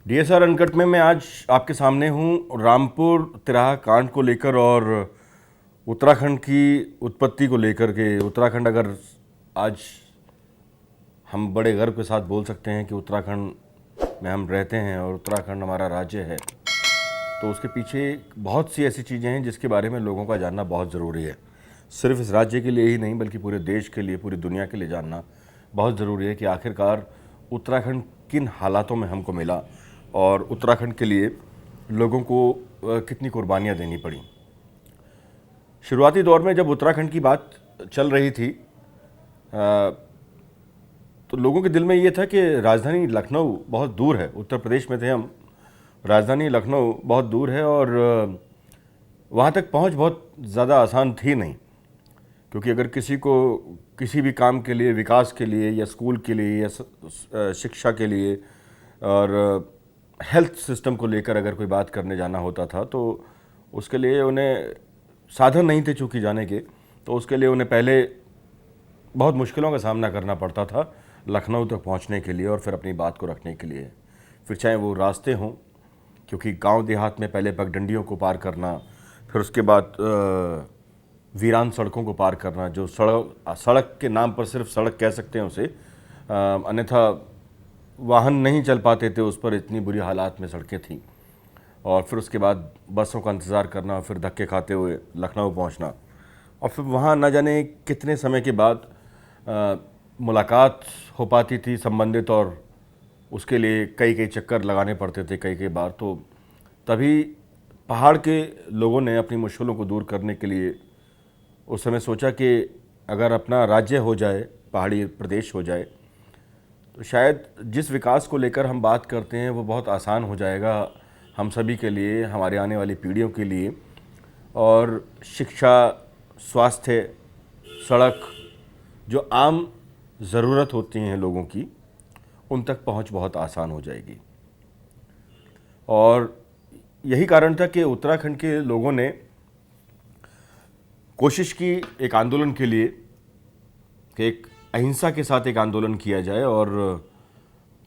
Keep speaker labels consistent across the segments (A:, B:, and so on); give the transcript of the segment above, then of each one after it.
A: DSR uncut में मैं आज आपके सामने हूँ रामपुर तिराहा कांड को लेकर और उत्तराखंड की उत्पत्ति को लेकर के। उत्तराखंड, अगर आज हम बड़े गर्व के साथ बोल सकते हैं कि उत्तराखंड में हम रहते हैं और उत्तराखंड हमारा राज्य है, तो उसके पीछे बहुत सी ऐसी चीज़ें हैं जिसके बारे में लोगों का जानना बहुत ज़रूरी है। सिर्फ इस राज्य के लिए ही नहीं बल्कि पूरे देश के लिए, पूरी दुनिया के लिए जानना बहुत ज़रूरी है कि आखिरकार उत्तराखंड किन हालातों में हमको मिला और उत्तराखंड के लिए लोगों को कितनी कुर्बानियाँ देनी पड़ी। शुरुआती दौर में जब उत्तराखंड की बात चल रही थी तो लोगों के दिल में ये था कि राजधानी लखनऊ बहुत दूर है। उत्तर प्रदेश में थे हम, राजधानी लखनऊ बहुत दूर है और वहाँ तक पहुँच बहुत ज़्यादा आसान थी नहीं, क्योंकि अगर किसी को किसी भी काम के लिए, विकास के लिए या स्कूल के लिए या शिक्षा के लिए और हेल्थ सिस्टम को लेकर अगर कोई बात करने जाना होता था तो उसके लिए उन्हें साधन नहीं थे चूँकि जाने के, तो उसके लिए उन्हें पहले बहुत मुश्किलों का सामना करना पड़ता था लखनऊ तक पहुंचने के लिए और फिर अपनी बात को रखने के लिए। फिर चाहे वो रास्ते हों, क्योंकि गांव देहात में पहले पगडंडियों को पार करना, फिर उसके बाद वीरान सड़कों को पार करना, जो सड़क के नाम पर सिर्फ सड़क कह सकते हैं उसे, अन्यथा वाहन नहीं चल पाते थे उस पर, इतनी बुरी हालात में सड़कें थीं। और फिर उसके बाद बसों का इंतज़ार करना, फिर धक्के खाते हुए लखनऊ पहुंचना और फिर वहाँ न जाने कितने समय के बाद मुलाकात हो पाती थी संबंधित, और उसके लिए कई कई चक्कर लगाने पड़ते थे कई कई बार। तो तभी पहाड़ के लोगों ने अपनी मुश्किलों को दूर करने के लिए उस समय सोचा कि अगर अपना राज्य हो जाए, पहाड़ी प्रदेश हो जाए, तो शायद जिस विकास को लेकर हम बात करते हैं वो बहुत आसान हो जाएगा हम सभी के लिए, हमारे आने वाली पीढ़ियों के लिए। और शिक्षा, स्वास्थ्य, सड़क, जो आम ज़रूरत होती हैं लोगों की, उन तक पहुंच बहुत आसान हो जाएगी। और यही कारण था कि उत्तराखंड के लोगों ने कोशिश की एक आंदोलन के लिए कि एक अहिंसा के साथ एक आंदोलन किया जाए और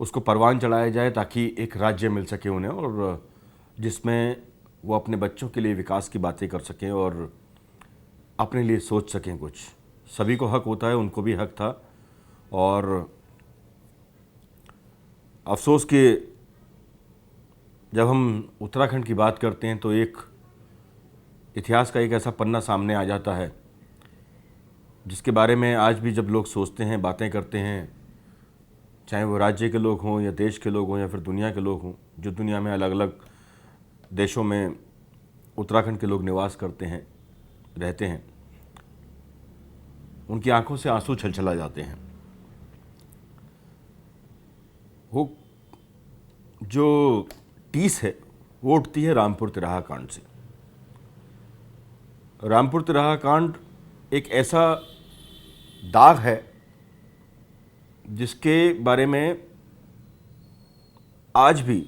A: उसको परवान चढ़ाया जाए ताकि एक राज्य मिल सके उन्हें, और जिसमें वो अपने बच्चों के लिए विकास की बातें कर सकें और अपने लिए सोच सकें कुछ। सभी को हक होता है, उनको भी हक था। और अफसोस कि जब हम उत्तराखंड की बात करते हैं तो एक इतिहास का एक ऐसा पन्ना सामने आ जाता है जिसके बारे में आज भी जब लोग सोचते हैं, बातें करते हैं, चाहे वो राज्य के लोग हों या देश के लोग हों या फिर दुनिया के लोग हों, जो दुनिया में अलग अलग देशों में उत्तराखंड के लोग निवास करते हैं, रहते हैं, उनकी आंखों से आंसू छलछला जाते हैं। वो जो टीस है वो उठती है रामपुर तिराहा कांड से। रामपुर तिराहा कांड एक ऐसा दाग है जिसके बारे में आज भी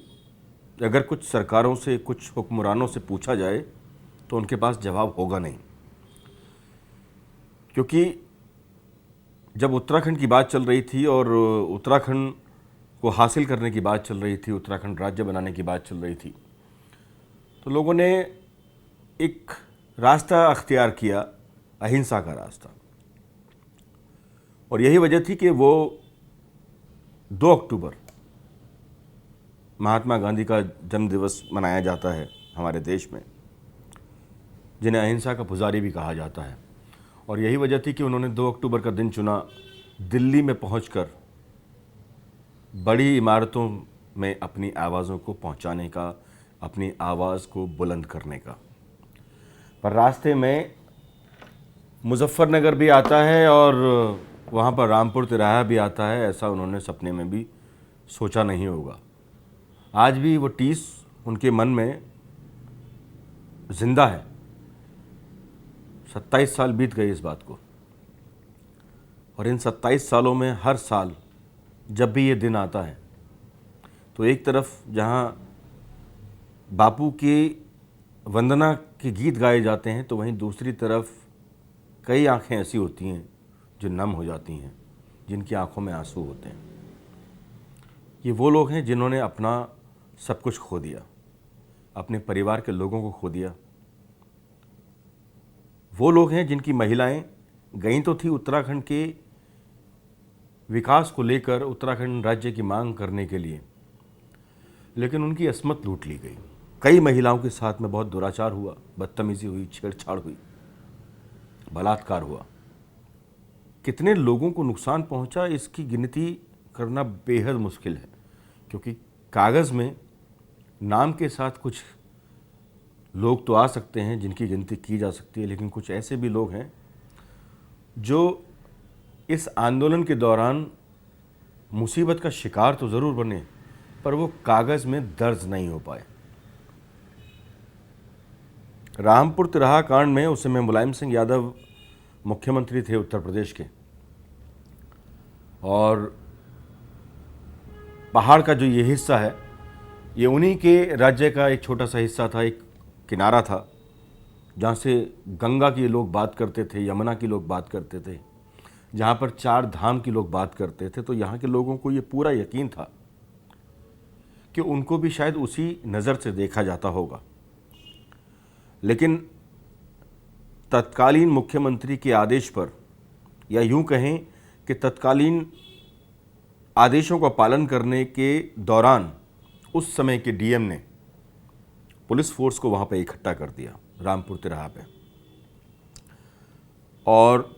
A: अगर कुछ सरकारों से, कुछ हुक्मरानों से पूछा जाए तो उनके पास जवाब होगा नहीं। क्योंकि जब उत्तराखंड की बात चल रही थी और उत्तराखंड को हासिल करने की बात चल रही थी, उत्तराखंड राज्य बनाने की बात चल रही थी, तो लोगों ने एक रास्ता अख्तियार किया, अहिंसा का रास्ता। और यही वजह थी कि वो 2 अक्टूबर महात्मा गांधी का जन्म दिवस मनाया जाता है हमारे देश में, जिन्हें अहिंसा का पुजारी भी कहा जाता है। और यही वजह थी कि उन्होंने 2 अक्टूबर का दिन चुना दिल्ली में पहुंचकर बड़ी इमारतों में अपनी आवाज़ों को पहुंचाने का, अपनी आवाज़ को बुलंद करने का। पर रास्ते में मुजफ्फरनगर भी आता है और वहाँ पर रामपुर तिराहा भी आता है, ऐसा उन्होंने सपने में भी सोचा नहीं होगा। आज भी वो टीस उनके मन में जिंदा है। 27 साल बीत गए इस बात को, और इन 27 सालों में हर साल जब भी ये दिन आता है तो एक तरफ जहाँ बापू की वंदना के गीत गाए जाते हैं, तो वहीं दूसरी तरफ कई आंखें ऐसी होती हैं जो नम हो जाती हैं, जिनकी आंखों में आंसू होते हैं। ये वो लोग हैं जिन्होंने अपना सब कुछ खो दिया, अपने परिवार के लोगों को खो दिया। वो लोग हैं जिनकी महिलाएं गई तो थी उत्तराखंड के विकास को लेकर, उत्तराखंड राज्य की मांग करने के लिए, लेकिन उनकी अस्मत लूट ली गई। कई महिलाओं के साथ में बहुत दुराचार हुआ, बदतमीजी हुई, छेड़छाड़ हुई, बलात्कार हुआ। कितने लोगों को नुकसान पहुंचा इसकी गिनती करना बेहद मुश्किल है, क्योंकि कागज़ में नाम के साथ कुछ लोग तो आ सकते हैं जिनकी गिनती की जा सकती है, लेकिन कुछ ऐसे भी लोग हैं जो इस आंदोलन के दौरान मुसीबत का शिकार तो ज़रूर बने, पर वो कागज़ में दर्ज नहीं हो पाए। रामपुर तिराहा कांड में उस समय मुलायम सिंह यादव मुख्यमंत्री थे उत्तर प्रदेश के, और पहाड़ का जो ये हिस्सा है ये उन्हीं के राज्य का एक छोटा सा हिस्सा था, एक किनारा था जहाँ से गंगा के लोग बात करते थे, यमुना के लोग बात करते थे, जहाँ पर 4 धाम के लोग बात करते थे। तो यहाँ के लोगों को ये पूरा यकीन था कि उनको भी शायद उसी नज़र से देखा जाता होगा। लेकिन तत्कालीन मुख्यमंत्री के आदेश पर, या यूं कहें कि तत्कालीन आदेशों का पालन करने के दौरान, उस समय के डीएम ने पुलिस फोर्स को वहां पर इकट्ठा कर दिया रामपुर तिराहा पे, और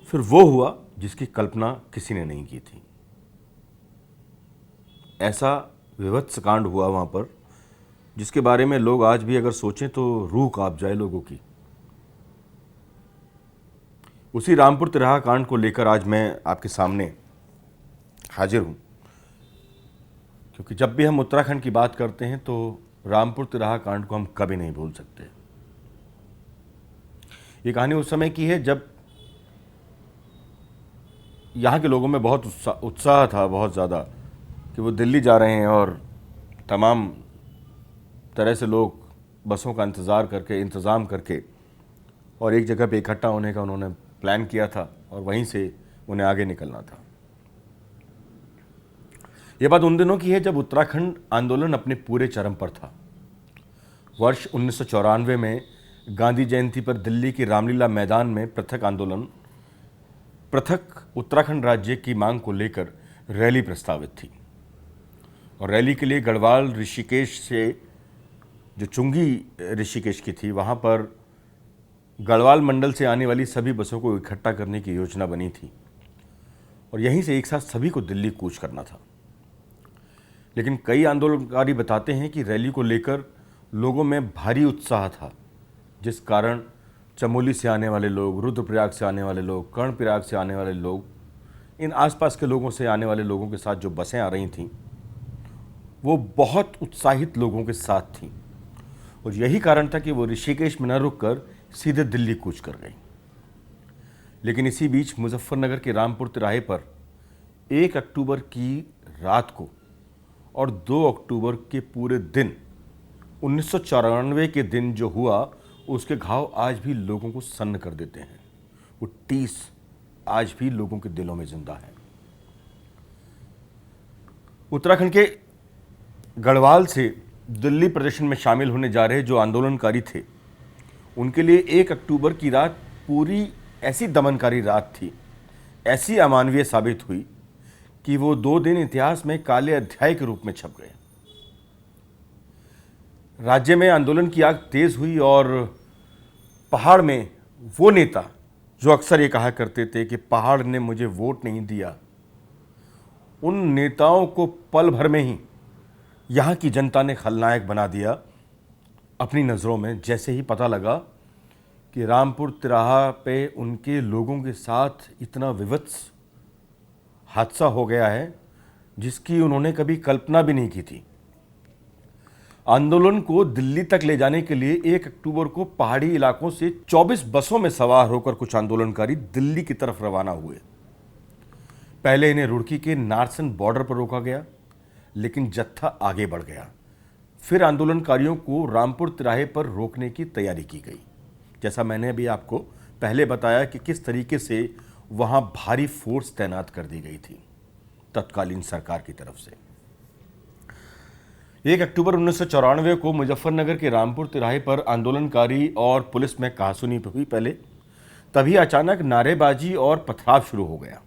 A: फिर वो हुआ जिसकी कल्पना किसी ने नहीं की थी। ऐसा विभत्स कांड हुआ वहां पर जिसके बारे में लोग आज भी अगर सोचें तो रूह कांप जाए लोगों की। उसी रामपुर तिराहा कांड को लेकर आज मैं आपके सामने हाजिर हूं, क्योंकि जब भी हम उत्तराखंड की बात करते हैं तो रामपुर तिराहा कांड को हम कभी नहीं भूल सकते। ये कहानी उस समय की है जब यहाँ के लोगों में बहुत उत्साह था, बहुत ज़्यादा, कि वो दिल्ली जा रहे हैं, और तमाम तरह से लोग बसों का इंतज़ाम करके और एक जगह पे इकट्ठा होने का उन्होंने प्लान किया था, और वहीं से उन्हें आगे निकलना था। ये बात उन दिनों की है जब उत्तराखंड आंदोलन अपने पूरे चरम पर था। वर्ष 1994 में गांधी जयंती पर दिल्ली के रामलीला मैदान में पृथक उत्तराखंड राज्य की मांग को लेकर रैली प्रस्तावित थी, और रैली के लिए गढ़वाल ऋषिकेश से, जो चुंगी ऋषिकेश की थी, वहाँ पर गढ़वाल मंडल से आने वाली सभी बसों को इकट्ठा करने की योजना बनी थी, और यहीं से एक साथ सभी को दिल्ली कूच करना था। लेकिन कई आंदोलनकारी बताते हैं कि रैली को लेकर लोगों में भारी उत्साह था, जिस कारण चमोली से आने वाले लोग, रुद्रप्रयाग से आने वाले लोग, कर्णप्रयाग से आने वाले लोग, इन आसपास के लोगों से आने वाले लोगों के साथ जो बसें आ रही थीं वो बहुत उत्साहित लोगों के साथ थीं, और यही कारण था कि वो ऋषिकेश में न रुककर सीधे दिल्ली कूच कर गई। लेकिन इसी बीच मुजफ्फरनगर के रामपुर तिराहे पर 1 अक्टूबर की रात को और 2 अक्टूबर के पूरे दिन, 1994 के दिन जो हुआ, उसके घाव आज भी लोगों को सन्न कर देते हैं। वो टीस आज भी लोगों के दिलों में जिंदा है। उत्तराखंड के गढ़वाल से दिल्ली प्रदर्शन में शामिल होने जा रहे जो आंदोलनकारी थे, उनके लिए 1 अक्टूबर की रात पूरी ऐसी दमनकारी रात थी, ऐसी अमानवीय साबित हुई कि वो 2 दिन इतिहास में काले अध्याय के रूप में छप गए। राज्य में आंदोलन की आग तेज हुई, और पहाड़ में वो नेता जो अक्सर ये कहा करते थे कि पहाड़ ने मुझे वोट नहीं दिया, उन नेताओं को पल भर में ही यहाँ की जनता ने खलनायक बना दिया अपनी नज़रों में, जैसे ही पता लगा कि रामपुर तिराहा पे उनके लोगों के साथ इतना विवत्स हादसा हो गया है जिसकी उन्होंने कभी कल्पना भी नहीं की थी। आंदोलन को दिल्ली तक ले जाने के लिए 1 अक्टूबर को पहाड़ी इलाकों से 24 बसों में सवार होकर कुछ आंदोलनकारी दिल्ली की तरफ रवाना हुए। पहले इन्हें रुड़की के नारसन बॉर्डर पर रोका गया, लेकिन जत्था आगे बढ़ गया। फिर आंदोलनकारियों को रामपुर तिराहे पर रोकने की तैयारी की गई। जैसा मैंने अभी आपको पहले बताया कि किस तरीके से वहां भारी फोर्स तैनात कर दी गई थी तत्कालीन सरकार की तरफ से। 1 अक्टूबर 1994 को मुजफ्फरनगर के रामपुर तिराहे पर आंदोलनकारी और पुलिस में कहासुनी हुई। पहले तभी अचानक नारेबाजी और पथराव शुरू हो गया।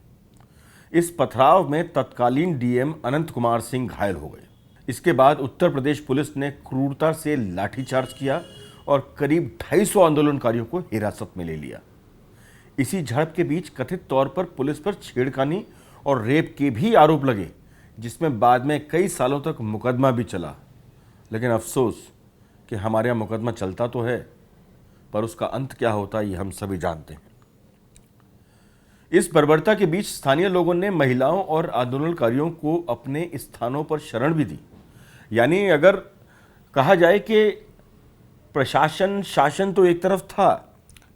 A: इस पथराव में तत्कालीन डीएम अनंत कुमार सिंह घायल हो गए। इसके बाद उत्तर प्रदेश पुलिस ने क्रूरता से लाठीचार्ज किया और करीब 250 आंदोलनकारियों को हिरासत में ले लिया। इसी झड़प के बीच कथित तौर पर पुलिस पर छेड़खानी और रेप के भी आरोप लगे, जिसमें बाद में कई सालों तक मुकदमा भी चला। लेकिन अफसोस कि हमारे यहाँ मुकदमा चलता तो है, पर उसका अंत क्या होता है ये हम सभी जानते हैं। इस बर्बरता के बीच स्थानीय लोगों ने महिलाओं और आंदोलनकारियों को अपने स्थानों पर शरण भी दी। यानी अगर कहा जाए कि प्रशासन शासन तो एक तरफ था,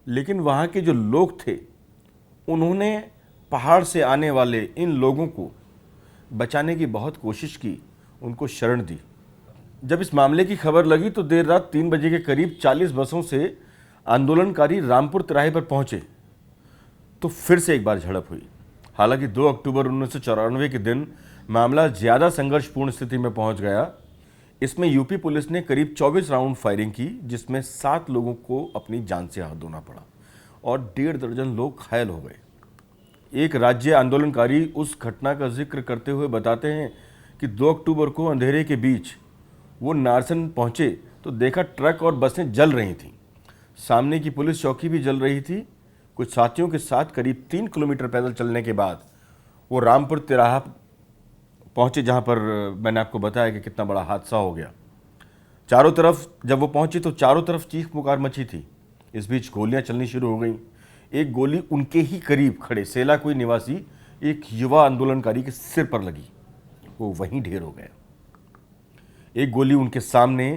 A: लेकिन वहाँ के जो लोग थे उन्होंने पहाड़ से आने वाले इन लोगों को बचाने की बहुत कोशिश की, उनको शरण दी। जब इस मामले की खबर लगी तो देर रात 3 बजे के करीब 40 बसों से आंदोलनकारी रामपुर तिराहे पर पहुंचे तो फिर से एक बार झड़प हुई। हालांकि 2 अक्टूबर 1994 के दिन मामला ज़्यादा संघर्षपूर्ण स्थिति में पहुंच गया। इसमें यूपी पुलिस ने करीब 24 राउंड फायरिंग की, जिसमें 7 लोगों को अपनी जान से हाथ धोना पड़ा और 1.5 दर्जन लोग घायल हो गए। एक राज्य आंदोलनकारी उस घटना का जिक्र करते हुए बताते हैं कि 2 अक्टूबर को अंधेरे के बीच वो नारसन पहुंचे तो देखा ट्रक और बसें जल रही थीं। सामने की पुलिस चौकी भी जल रही थी। कुछ साथियों के साथ करीब 3 किलोमीटर पैदल चलने के बाद वो रामपुर तिराहा पहुंचे, जहां पर मैंने आपको बताया कि कितना बड़ा हादसा हो गया। चारों तरफ जब वो पहुंचे तो चारों तरफ चीख पुकार मची थी। इस बीच गोलियां चलनी शुरू हो गई। एक गोली उनके ही करीब खड़े सेलाकुई निवासी एक युवा आंदोलनकारी के सिर पर लगी, वो वहीं ढेर हो गया। एक गोली उनके सामने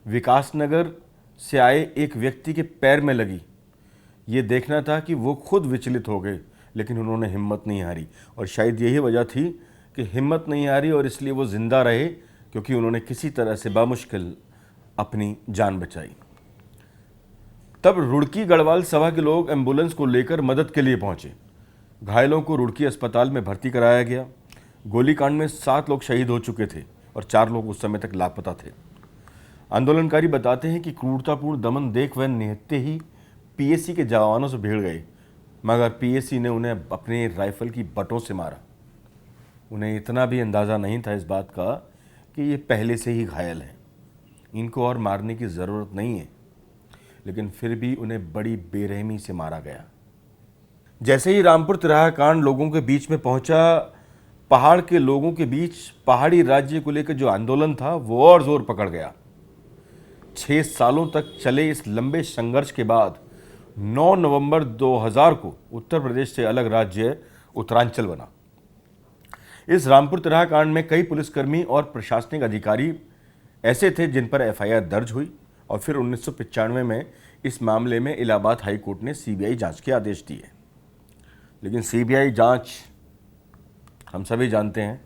A: विकासनगर से आए एक व्यक्ति के पैर में लगी। ये देखना था कि वो खुद विचलित हो गए, लेकिन उन्होंने हिम्मत नहीं हारी और शायद यही वजह थी कि हिम्मत नहीं हारी और इसलिए वो जिंदा रहे, क्योंकि उन्होंने किसी तरह से बामुश्किल अपनी जान बचाई। तब रुड़की गढ़वाल सभा के लोग एम्बुलेंस को लेकर मदद के लिए पहुंचे। घायलों को रुड़की अस्पताल में भर्ती कराया गया। गोलीकांड में 7 लोग शहीद हो चुके थे और 4 लोग उस समय तक लापता थे। आंदोलनकारी बताते हैं कि क्रूरतापूर्ण दमन देख वह निहत्ते ही पीएसी के जवानों से भिड़ गए, मगर पीएसी ने उन्हें अपने राइफल की बटों से मारा। उन्हें इतना भी अंदाज़ा नहीं था इस बात का कि ये पहले से ही घायल हैं, इनको और मारने की ज़रूरत नहीं है, लेकिन फिर भी उन्हें बड़ी बेरहमी से मारा गया। जैसे ही रामपुर तिराहा कांड लोगों के बीच में पहुंचा, पहाड़ के लोगों के बीच पहाड़ी राज्य को लेकर जो आंदोलन था वो और जोर पकड़ गया। 6 सालों तक चले इस लंबे संघर्ष के बाद 9 नवंबर 2000 को उत्तर प्रदेश से अलग राज्य उत्तरांचल बना। इस रामपुर तिराहा कांड में कई पुलिसकर्मी और प्रशासनिक अधिकारी ऐसे थे जिन पर एफआईआर दर्ज हुई और फिर 1995 में इस मामले में इलाहाबाद हाई कोर्ट ने सीबीआई जांच के आदेश दिए। लेकिन सीबीआई जांच हम सभी जानते हैं,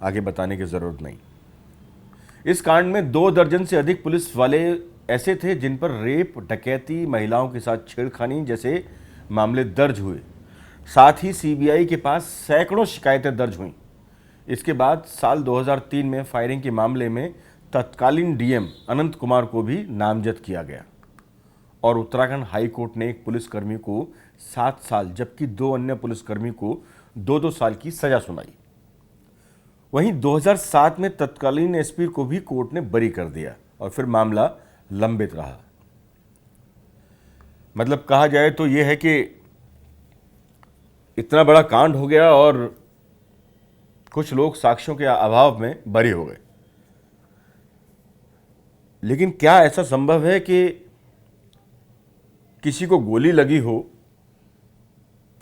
A: आगे बताने की ज़रूरत नहीं। इस कांड में 2 दर्जन से अधिक पुलिस वाले ऐसे थे जिन पर रेप, डकैती, महिलाओं के साथ छेड़खानी जैसे मामले दर्ज हुए। साथ ही सीबीआई के पास सैकड़ों शिकायतें दर्ज हुईं। इसके बाद साल 2003 में फायरिंग के मामले में तत्कालीन डीएम अनंत कुमार को भी नामजद किया गया और उत्तराखंड हाई कोर्ट ने एक पुलिसकर्मी को 7 साल जबकि 2 अन्य पुलिसकर्मी को 2-2 साल की सजा सुनाई। वहीं 2007 में तत्कालीन एसपी को भी कोर्ट ने बरी कर दिया और फिर मामला लंबित रहा। मतलब कहा जाए तो यह है कि इतना बड़ा कांड हो गया और कुछ लोग साक्ष्यों के अभाव में बरी हो गए। लेकिन क्या ऐसा संभव है कि किसी को गोली लगी हो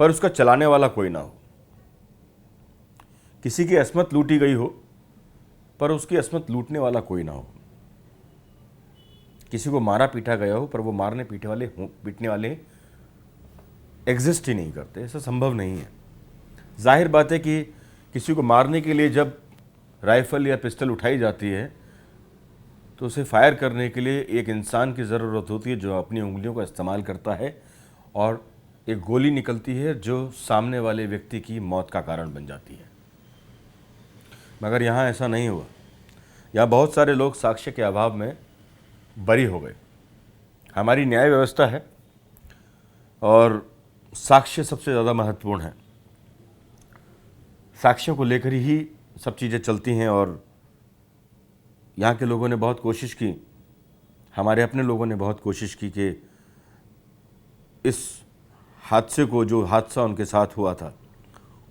A: पर उसका चलाने वाला कोई ना हो? किसी की अस्मत लूटी गई हो पर उसकी अस्मत लूटने वाला कोई ना हो? किसी को मारा पीटा गया हो पर वो मारने पीटने वाले एग्जिस्ट ही नहीं करते? ऐसा संभव नहीं है। जाहिर बात है कि किसी को मारने के लिए जब राइफल या पिस्टल उठाई जाती है तो उसे फायर करने के लिए एक इंसान की ज़रूरत होती है जो अपनी उंगलियों का इस्तेमाल करता है और एक गोली निकलती है जो सामने वाले व्यक्ति की मौत का कारण बन जाती है। मगर यहाँ ऐसा नहीं हुआ। यहाँ बहुत सारे लोग साक्ष्य के अभाव में बरी हो गए। हमारी न्याय व्यवस्था है और साक्ष्य सबसे ज़्यादा महत्वपूर्ण है। साक्ष्यों को लेकर ही सब चीज़ें चलती हैं और यहाँ के लोगों ने बहुत कोशिश की, हमारे अपने लोगों ने बहुत कोशिश की कि इस हादसे को, जो हादसा उनके साथ हुआ था,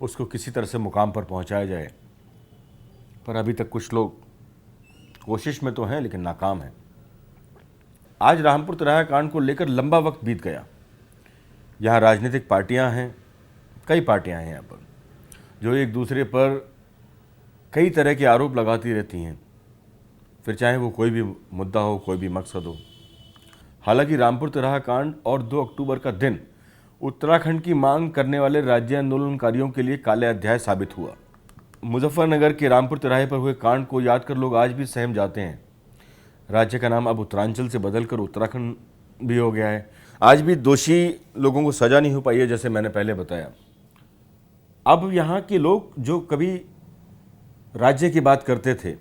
A: उसको किसी तरह से मुकाम पर पहुँचाया जाए। पर अभी तक कुछ लोग कोशिश में तो हैं लेकिन नाकाम हैं। आज रामपुर तिराहा कांड को लेकर लंबा वक्त बीत गया। यहाँ राजनीतिक पार्टियां हैं, कई पार्टियां हैं यहाँ पर, जो एक दूसरे पर कई तरह के आरोप लगाती रहती हैं, फिर चाहे वो कोई भी मुद्दा हो, कोई भी मकसद हो। हालांकि रामपुर तिराहा कांड और 2 अक्टूबर का दिन उत्तराखंड की मांग करने वाले राज्य आंदोलनकारियों के लिए काले अध्याय साबित हुआ। मुजफ्फरनगर के रामपुर तिराहे पर हुए कांड को याद कर लोग आज भी सहम जाते हैं। राज्य का नाम अब उत्तरांचल से बदलकर उत्तराखंड भी हो गया है। आज भी दोषी लोगों को सजा नहीं हो पाई है, जैसे मैंने पहले बताया। अब यहाँ के लोग जो कभी राज्य की बात करते थे,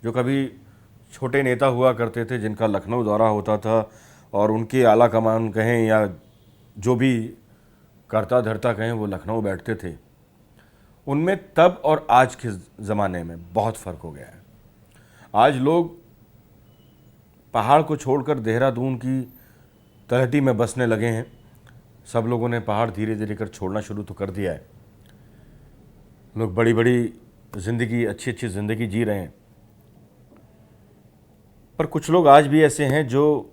A: जो कभी छोटे नेता हुआ करते थे, जिनका लखनऊ दौरा होता था और उनके आला कमान कहें या जो भी करता धरता कहें वो लखनऊ बैठते थे, उनमें तब और आज के ज़माने में बहुत फ़र्क हो गया है। आज लोग पहाड़ को छोड़कर देहरादून की तलहटी में बसने लगे हैं। सब लोगों ने पहाड़ धीरे धीरे कर छोड़ना शुरू तो कर दिया है। लोग बड़ी बड़ी ज़िंदगी, अच्छी अच्छी ज़िंदगी जी रहे हैं। पर कुछ लोग आज भी ऐसे हैं जो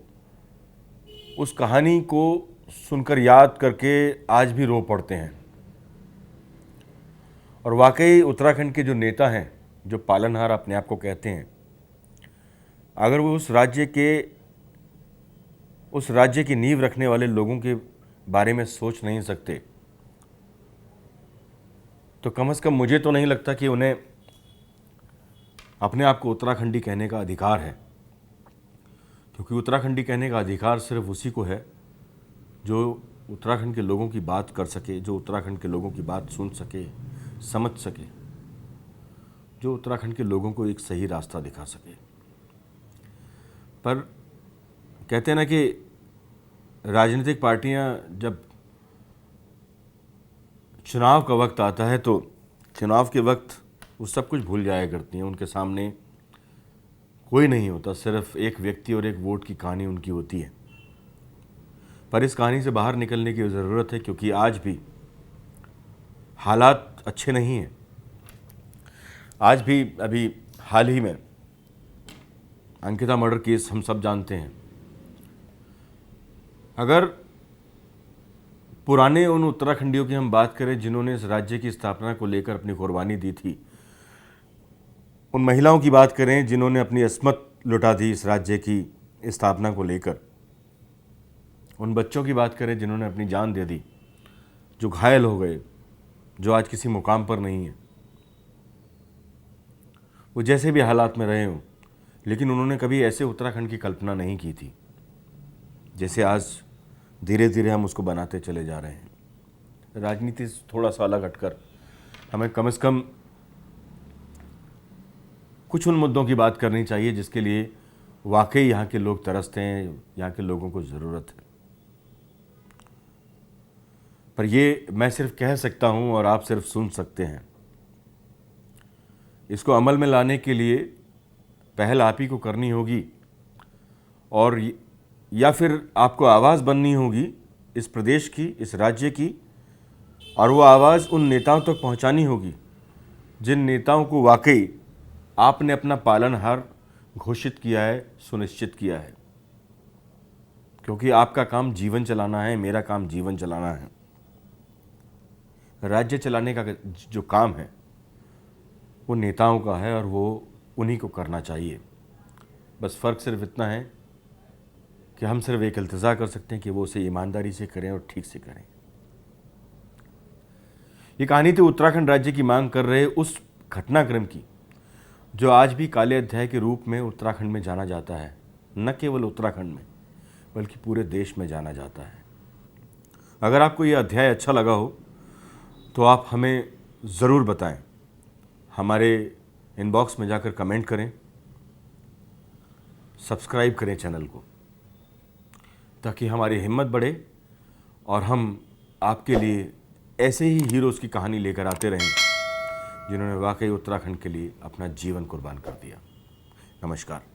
A: उस कहानी को सुनकर याद करके आज भी रो पड़ते हैं। और वाकई उत्तराखंड के जो नेता हैं, जो पालनहार अपने आप को कहते हैं, अगर वो उस राज्य की नींव रखने वाले लोगों के बारे में सोच नहीं सकते, तो कम से कम मुझे तो नहीं लगता कि उन्हें अपने आप को उत्तराखंडी कहने का अधिकार है। क्योंकि उत्तराखंडी कहने का अधिकार सिर्फ उसी को है जो उत्तराखंड के लोगों की बात कर सके, जो उत्तराखंड के लोगों की बात सुन सके, समझ सके, जो उत्तराखंड के लोगों को एक सही रास्ता दिखा सके। पर कहते हैं ना कि राजनीतिक पार्टियां जब चुनाव का वक्त आता है तो चुनाव के वक्त वो सब कुछ भूल जाया करती हैं। उनके सामने कोई नहीं होता, सिर्फ एक व्यक्ति और एक वोट की कहानी उनकी होती है। पर इस कहानी से बाहर निकलने की ज़रूरत है, क्योंकि आज भी हालात अच्छे नहीं हैं। आज भी अभी हाल ही में अंकिता मर्डर केस हम सब जानते हैं। अगर पुराने उन उत्तराखंडियों की हम बात करें जिन्होंने इस राज्य की स्थापना को लेकर अपनी कुर्बानी दी थी, उन महिलाओं की बात करें जिन्होंने अपनी अस्मत लुटा दी इस राज्य की स्थापना को लेकर, उन बच्चों की बात करें जिन्होंने अपनी जान दे दी, जो घायल हो गए, जो आज किसी मुकाम पर नहीं है, वो जैसे भी हालात में रहे हों, लेकिन उन्होंने कभी ऐसे उत्तराखंड की कल्पना नहीं की थी जैसे आज धीरे धीरे हम उसको बनाते चले जा रहे हैं। राजनीति से थोड़ा सा अलग हटकर हमें कम से कम कुछ उन मुद्दों की बात करनी चाहिए जिसके लिए वाकई यहाँ के लोग तरसते हैं, यहाँ के लोगों को ज़रूरत है। पर ये मैं सिर्फ कह सकता हूँ और आप सिर्फ सुन सकते हैं। इसको अमल में लाने के लिए पहल आप ही को करनी होगी, और या फिर आपको आवाज़ बननी होगी इस प्रदेश की, इस राज्य की, और वो आवाज़ उन नेताओं तक पहुंचानी होगी जिन नेताओं को वाकई आपने अपना पालनहार घोषित किया है, सुनिश्चित किया है। क्योंकि आपका काम जीवन चलाना है, मेरा काम जीवन चलाना है। राज्य चलाने का जो काम है वो नेताओं का है और वो उन्हीं को करना चाहिए। बस फ़र्क सिर्फ इतना है कि हम सिर्फ एक इल्तिजा कर सकते हैं कि वो उसे ईमानदारी से करें और ठीक से करें। ये कहानी थी उत्तराखंड राज्य की मांग कर रहे उस घटनाक्रम की जो आज भी काले अध्याय के रूप में उत्तराखंड में जाना जाता है। न केवल उत्तराखंड में बल्कि पूरे देश में जाना जाता है। अगर आपको ये अध्याय अच्छा लगा हो तो आप हमें ज़रूर बताएं। हमारे इनबॉक्स में जाकर कमेंट करें, सब्सक्राइब करें चैनल को, ताकि हमारी हिम्मत बढ़े और हम आपके लिए ऐसे ही हीरोज़ की कहानी लेकर आते रहें जिन्होंने वाकई उत्तराखंड के लिए अपना जीवन कुर्बान कर दिया। नमस्कार।